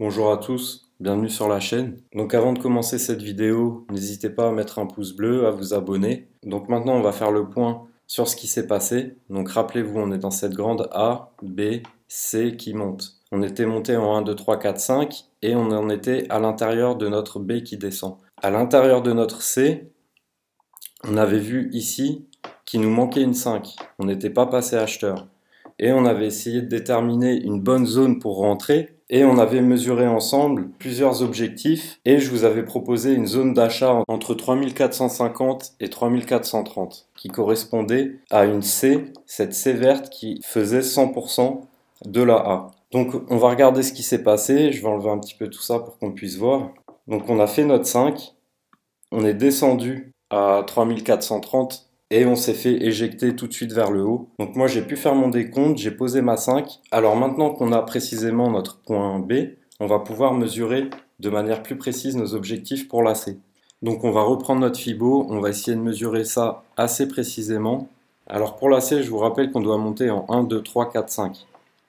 Bonjour à tous, bienvenue sur la chaîne. Donc avant de commencer cette vidéo, n'hésitez pas à mettre un pouce bleu, à vous abonner. Donc maintenant on va faire le point sur ce qui s'est passé. Donc rappelez-vous, on est dans cette grande A, B, C qui monte. On était monté en 1, 2, 3, 4, 5 et on en était à l'intérieur de notre B qui descend. À l'intérieur de notre C, on avait vu ici qu'il nous manquait une 5. On n'était pas passé acheteur. Et on avait essayé de déterminer une bonne zone pour rentrer et on avait mesuré ensemble plusieurs objectifs et je vous avais proposé une zone d'achat entre 3450 et 3430 qui correspondait à une C, cette C verte qui faisait 100% de la A. Donc on va regarder ce qui s'est passé, je vais enlever un petit peu tout ça pour qu'on puisse voir. Donc on a fait notre 5, on est descendu à 3430 et on s'est fait éjecter tout de suite vers le haut. Donc moi j'ai pu faire mon décompte, j'ai posé ma 5. Alors maintenant qu'on a précisément notre point B, on va pouvoir mesurer de manière plus précise nos objectifs pour la C. Donc on va reprendre notre Fibo, on va essayer de mesurer ça assez précisément. Alors pour la C, je vous rappelle qu'on doit monter en 1, 2, 3, 4, 5.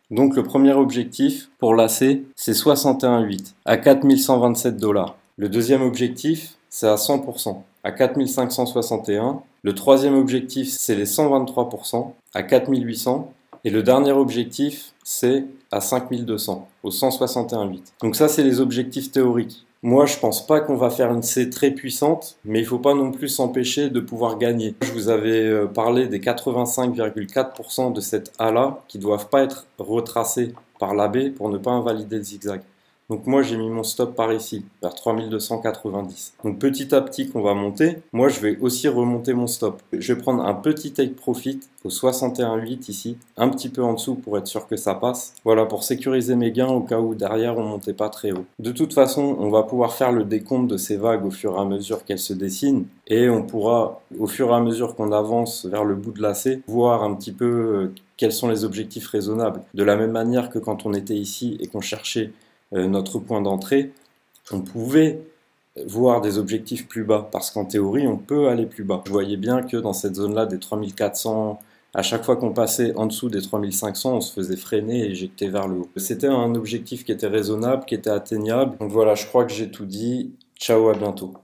Donc le premier objectif pour la C, c'est 61,8 à 4127 $. Le deuxième objectif, c'est à 100%, à 4561. Le troisième objectif, c'est les 123%, à 4800. Et le dernier objectif, c'est à 5200, au 161,8. Donc ça, c'est les objectifs théoriques. Moi, je pense pas qu'on va faire une C très puissante, mais il faut pas non plus s'empêcher de pouvoir gagner. Je vous avais parlé des 85,4% de cette A-là qui doivent pas être retracés par la B pour ne pas invalider le zigzag. Donc moi j'ai mis mon stop par ici, vers 3290. Donc petit à petit qu'on va monter, moi je vais aussi remonter mon stop. Je vais prendre un petit take profit au 61,8 ici, un petit peu en dessous pour être sûr que ça passe. Voilà, pour sécuriser mes gains au cas où derrière on montait pas très haut. De toute façon, on va pouvoir faire le décompte de ces vagues au fur et à mesure qu'elles se dessinent. Et on pourra, au fur et à mesure qu'on avance vers le bout de la C, voir un petit peu quels sont les objectifs raisonnables. De la même manière que quand on était ici et qu'on cherchait notre point d'entrée, on pouvait voir des objectifs plus bas, parce qu'en théorie, on peut aller plus bas. Je voyais bien que dans cette zone-là, des 3400, à chaque fois qu'on passait en dessous des 3500, on se faisait freiner et éjecter vers le haut. C'était un objectif qui était raisonnable, qui était atteignable. Donc voilà, je crois que j'ai tout dit. Ciao, à bientôt.